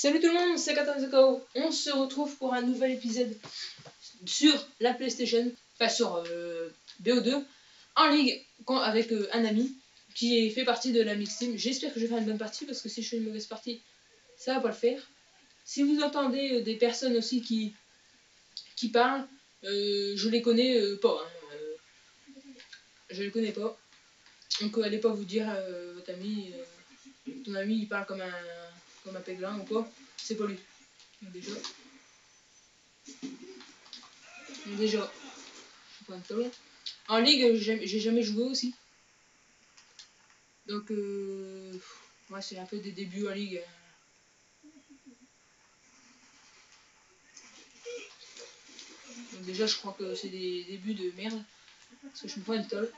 Salut tout le monde, c'est Katanzako. On se retrouve pour un nouvel épisode sur la PlayStation, enfin sur BO2, en ligue avec un ami qui fait partie de la Mix Team. J'espère que je vais faire une bonne partie parce que si je fais une mauvaise partie, ça va pas le faire. Si vous entendez des personnes aussi qui parlent, je les connais pas. Je les connais pas. Donc allez pas vous dire votre ami, ton ami il parle comme un péglin ou quoi. C'est pas lui. Donc déjà, je prends une toile. En ligue, j'ai jamais joué aussi. Donc, ouais, c'est un peu des débuts en ligue. Donc déjà, je crois que c'est des débuts de merde. Parce que je me prends une toile.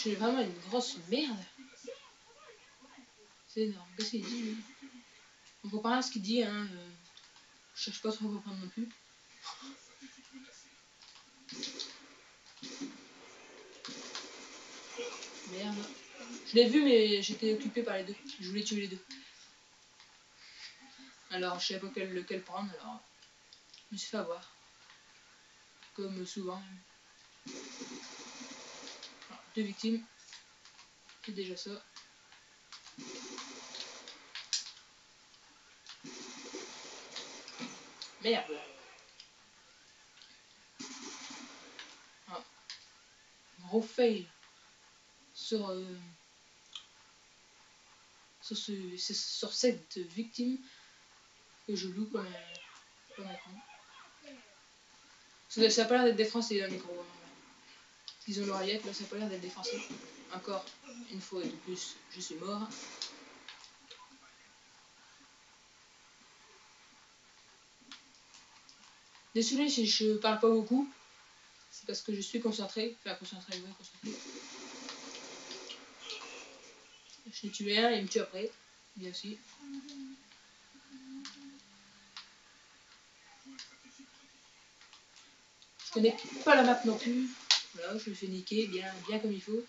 J'ai vraiment une grosse merde. C'est énorme. Qu'est-ce qu'il dit, lui? On comprend pas ce qu'il dit, hein. Je cherche pas trop à comprendre non plus. Merde. Je l'ai vu, mais j'étais occupé par les deux. Je voulais tuer les deux. Alors, je savais pas lequel prendre, alors je me suis fait avoir. Comme souvent. Alors, 2 victimes. C'est déjà ça. Merde. Ah. Gros fail. Sur cette victime que je loue comme écran. Ça n'a pas l'air d'être des Français, le micro. Ils ont l'oreillette, là, ça n'a pas l'air d'être des Français. Encore une fois de plus, je suis mort. Désolé si je parle pas beaucoup. C'est parce que je suis concentré. Enfin, concentré, oui, concentré. Je l'ai tué un, il me tue après. Bien aussi. Je connais pas la map non plus. Voilà, je le fais niquer bien comme il faut.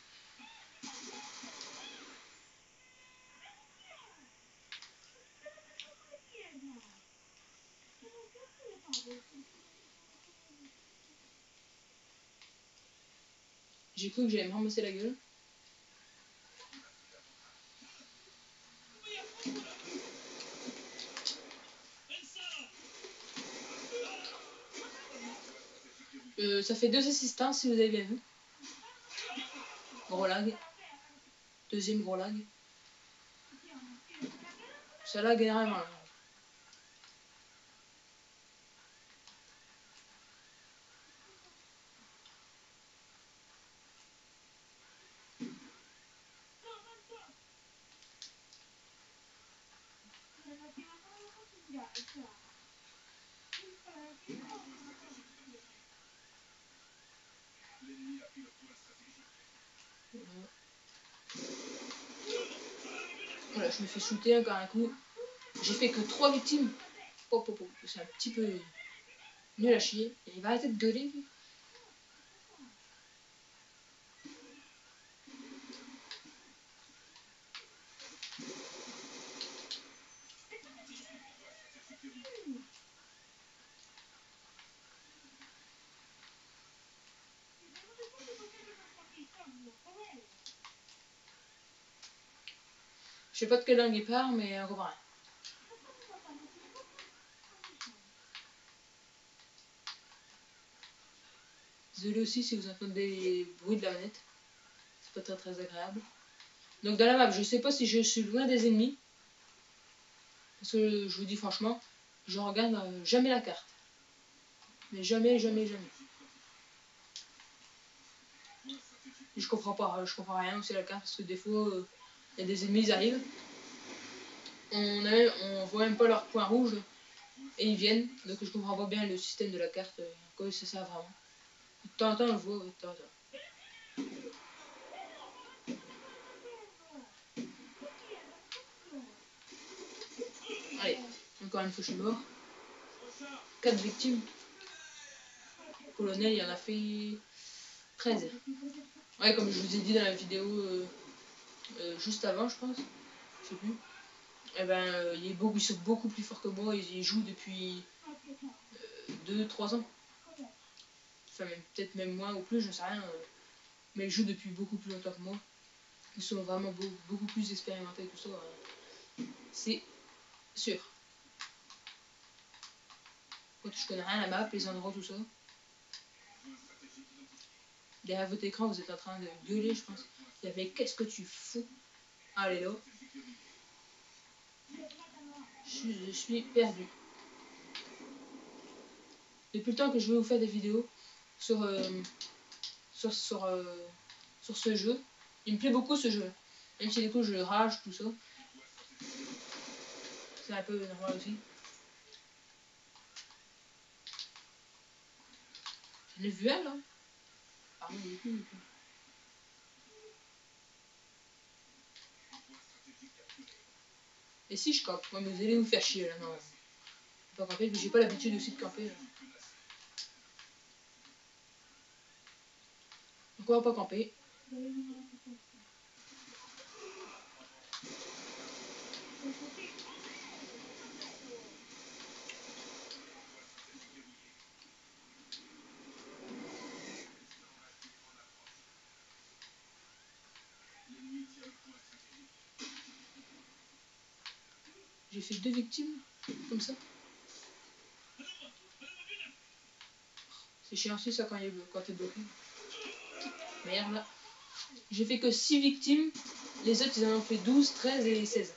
J'ai cru que j'allais me ramasser la gueule. Ça fait 2 assistants si vous avez bien vu. Gros lag. Deuxième gros lag. Ça lag énormément. Voilà, je me fais shooter encore un coup. J'ai fait que 3 victimes. C'est un petit peu nul à chier. Il va arrêter de gueuler. Je sais pas de quelle langue il parle, mais on comprend rien. Désolé aussi si vous entendez des bruits de la manette. C'est pas très agréable. Donc dans la map, je sais pas si je suis loin des ennemis. Parce que je vous dis franchement, je regarde jamais la carte. Mais jamais. Je comprends rien aussi à la carte parce que des fois, il y a des ennemis, ils arrivent. On voit même pas leur point rouge et ils viennent. Donc je comprends pas bien le système de la carte. Quoi c'est ça vraiment. De temps en temps, on le voit, de temps en temps. Allez, encore une fois, je suis mort. 4 victimes. colonel, il en a fait 13. Ouais, comme je vous ai dit dans la vidéo juste avant, je pense. Je sais plus. Et ben, ils sont beaucoup plus forts que moi. Ils jouent depuis 2-3 ans. Enfin, peut-être même moins ou plus, je sais rien. Mais ils jouent depuis beaucoup plus longtemps que moi. Ils sont vraiment beaucoup plus expérimentés et tout ça. C'est sûr. Quand je connais rien à la map, les endroits, tout ça. Derrière votre écran, vous êtes en train de gueuler, je pense. Mais qu'est-ce que tu fous? Allez là. Je suis perdu. Depuis le temps que je vais vous faire des vidéos sur ce jeu, il me plaît beaucoup ce jeu. Même si du coup je rage, tout ça. C'est un peu normal aussi. J'en ai vu un là. Pardon, il est plus. Et si je campe? Ouais, mais vous allez vous faire chier là, non. Je vais pas camper, mais j'ai pas l'habitude aussi de camper là. Donc on va pas camper. J'ai fait 2 victimes, comme ça. C'est chiant aussi ça quand t'es bloqué. Merde là. J'ai fait que 6 victimes. Les autres ils en ont fait 12, 13 et 16.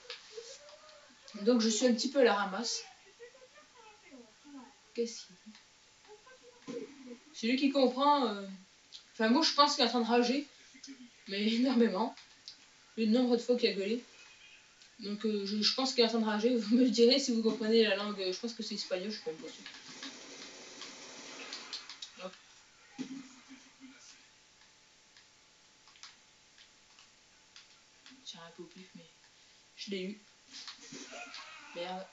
Donc je suis un petit peu à la ramasse. Qu'est-ce qu'il dit? Celui qui comprend... Enfin moi je pense qu'il est en train de rager. Mais énormément. Le nombre de fois qu'il a gueulé. Donc je pense qu'il est en train de rager. Vous me le direz si vous comprenez la langue. Je pense que c'est espagnol, je suis pas même pas sûr. Hop. Tiens un peu au pif mais je l'ai eu. Merde.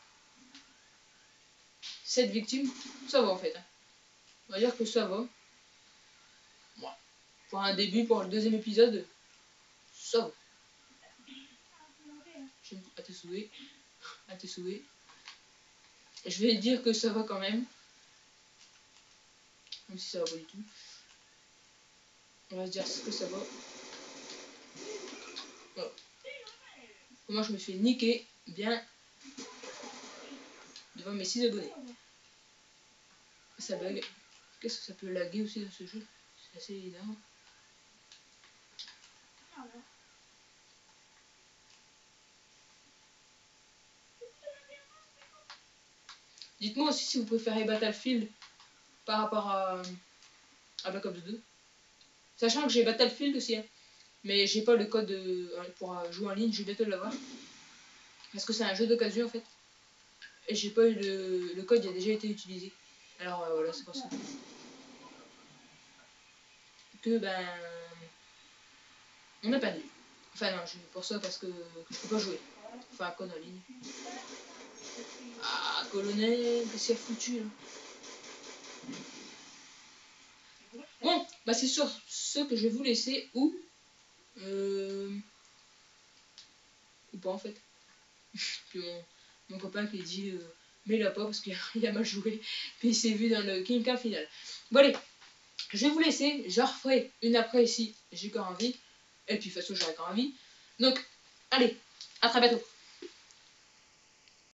7 victimes, ça va en fait. On va dire que ça va. Ouais. Pour un début, pour le deuxième épisode, ça va. À tes souhaits. À tes souhaits. Je vais dire que ça va quand même. Même si ça va pas du tout. On va se dire que ça va. Voilà. Moi je me fais niquer bien devant mes 6 abonnés. Ça bug. Qu'est-ce que ça peut laguer aussi dans ce jeu? C'est assez énorme. Dites-moi aussi si vous préférez Battlefield par rapport à Black Ops 2. Sachant que j'ai Battlefield aussi, hein. Mais j'ai pas le code pour jouer en ligne, je vais bientôt l'avoir. Parce que c'est un jeu d'occasion en fait. Et j'ai pas eu le code, il a déjà été utilisé. Alors voilà, c'est pour ça. Que ben. On a perdu. Enfin non, je pour ça parce que je peux pas jouer. Enfin, con en ligne. Ah, colonel, qu'est-ce qu'il a foutu là? Bon, bah c'est sur ce que je vais vous laisser ou pas en fait. Puis mon copain qui dit mais il a pas parce qu'il a mal joué. Puis il s'est vu dans le King Cup final. Bon allez, je vais vous laisser. Je referai une après ici. J'ai encore envie. Et puis de toute façon j'aurai encore envie. Donc allez, à très bientôt.